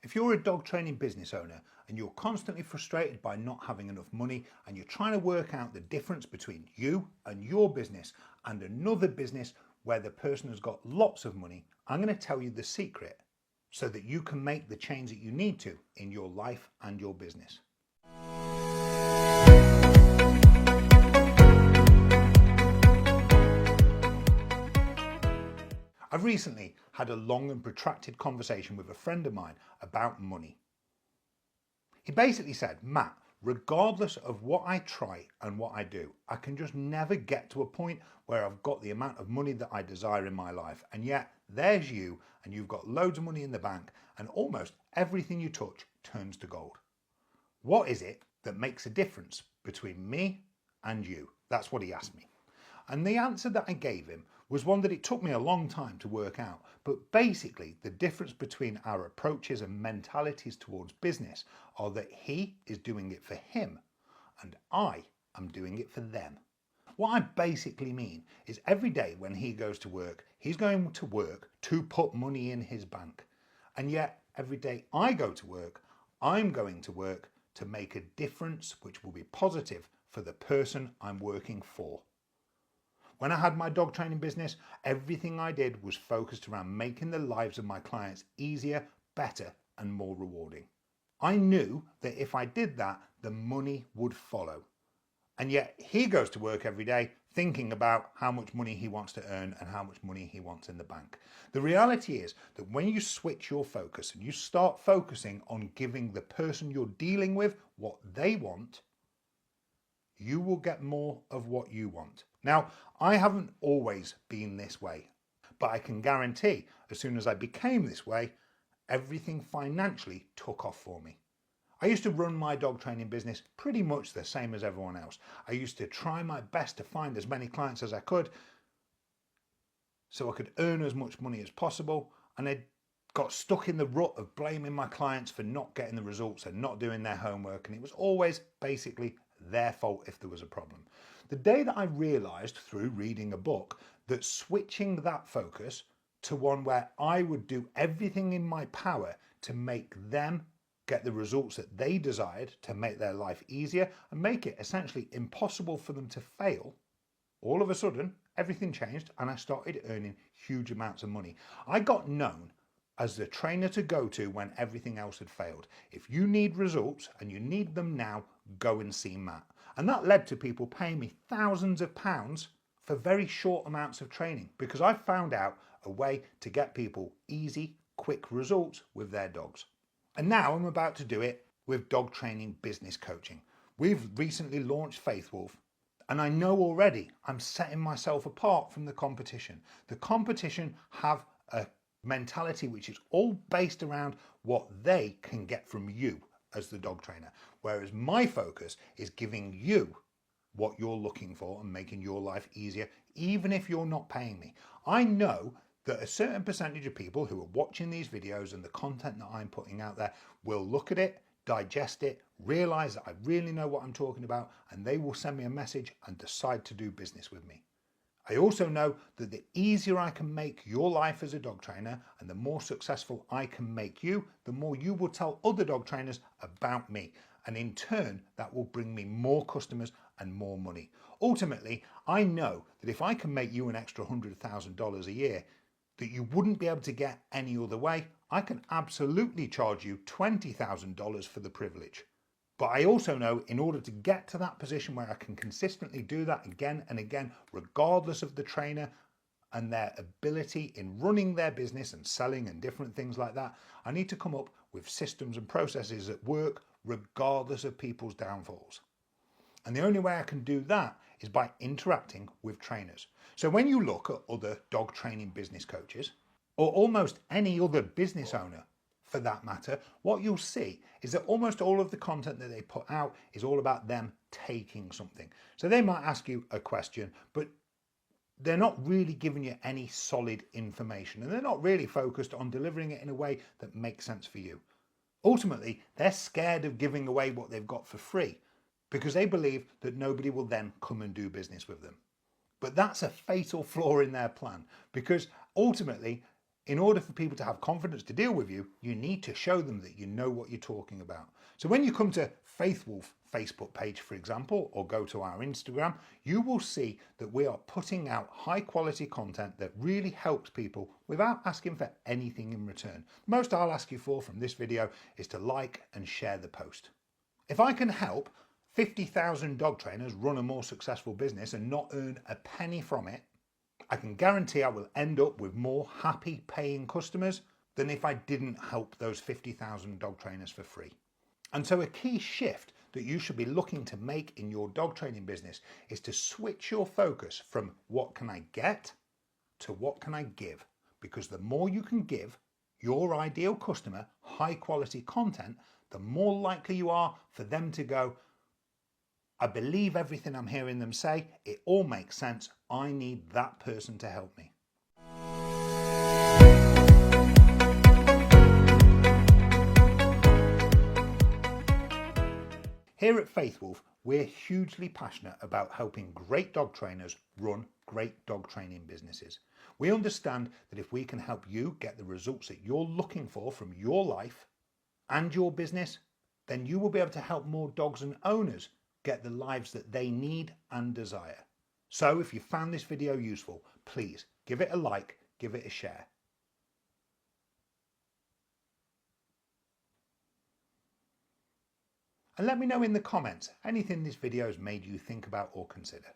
If you're a dog training business owner and you're constantly frustrated by not having enough money and you're trying to work out the difference between you and your business and another business where the person has got lots of money, I'm going to tell you the secret so that you can make the change that you need to in your life and your business. I've recently had a long and protracted conversation with a friend of mine about money. He basically said, Matt, regardless of what I try and what I do, I can just never get to a point where I've got the amount of money that I desire in my life. And yet there's you and you've got loads of money in the bank and almost everything you touch turns to gold. What is it that makes a difference between me and you? That's what he asked me. And the answer that I gave him was one that it took me a long time to work out. But basically, the difference between our approaches and mentalities towards business are that he is doing it for him and I am doing it for them. What I basically mean is every day when he goes to work, he's going to work to put money in his bank. And yet every day I go to work, I'm going to work to make a difference which will be positive for the person I'm working for. When I had my dog training business, everything I did was focused around making the lives of my clients easier, better, and more rewarding. I knew that if I did that, the money would follow. And yet he goes to work every day thinking about how much money he wants to earn and how much money he wants in the bank. The reality is that when you switch your focus and you start focusing on giving the person you're dealing with what they want, you will get more of what you want. Now, I haven't always been this way, but I can guarantee as soon as I became this way, everything financially took off for me. I used to run my dog training business pretty much the same as everyone else. I used to try my best to find as many clients as I could so I could earn as much money as possible, and I got stuck in the rut of blaming my clients for not getting the results and not doing their homework, and it was always basically their fault if there was a problem. The day that I realized through reading a book that switching that focus to one where I would do everything in my power to make them get the results that they desired, to make their life easier and make it essentially impossible for them to fail, all of a sudden everything changed and I started earning huge amounts of money. I got known as the trainer to go to when everything else had failed. If you need results and you need them now, go and see Matt. And that led to people paying me thousands of pounds for very short amounts of training because I found out a way to get people easy, quick results with their dogs. And now I'm about to do it with dog training business coaching. We've recently launched Faithwolf, and I know already I'm setting myself apart from the competition. The competition have a mentality which is all based around what they can get from you as the dog trainer, whereas my focus is giving you what you're looking for and making your life easier, even if you're not paying me. I know that a certain percentage of people who are watching these videos and the content that I'm putting out there will look at it, digest it, realize that I really know what I'm talking about, and they will send me a message and decide to do business with me. I also know that the easier I can make your life as a dog trainer and the more successful I can make you, the more you will tell other dog trainers about me. And in turn, that will bring me more customers and more money. Ultimately, I know that if I can make you an extra $100,000 a year that you wouldn't be able to get any other way, I can absolutely charge you $20,000 for the privilege. But I also know in order to get to that position where I can consistently do that again and again, regardless of the trainer and their ability in running their business and selling and different things like that, I need to come up with systems and processes that work regardless of people's downfalls. And the only way I can do that is by interacting with trainers. So when you look at other dog training business coaches, or almost any other business owner for that matter, what you'll see is that almost all of the content that they put out is all about them taking something. So they might ask you a question, but they're not really giving you any solid information and they're not really focused on delivering it in a way that makes sense for you. Ultimately, they're scared of giving away what they've got for free because they believe that nobody will then come and do business with them. But that's a fatal flaw in their plan because ultimately, In order for people to have confidence to deal with you, you need to show them that you know what you're talking about. So when you come to Faithwolf Facebook page, for example, or go to our Instagram, you will see that we are putting out high quality content that really helps people without asking for anything in return. The most I'll ask you for from this video is to like and share the post. If I can help 50,000 dog trainers run a more successful business and not earn a penny from it, I can guarantee I will end up with more happy paying customers than if I didn't help those 50,000 dog trainers for free. And so a key shift that you should be looking to make in your dog training business is to switch your focus from what can I get to what can I give? Because the more you can give your ideal customer high quality content, the more likely you are for them to go, I believe everything I'm hearing them say, it all makes sense, I need that person to help me. Here at Faithwolf, we're hugely passionate about helping great dog trainers run great dog training businesses. We understand that if we can help you get the results that you're looking for from your life and your business, then you will be able to help more dogs and owners get the lives that they need and desire. So if you found this video useful, please give it a like, give it a share. And let me know in the comments anything this video has made you think about or consider.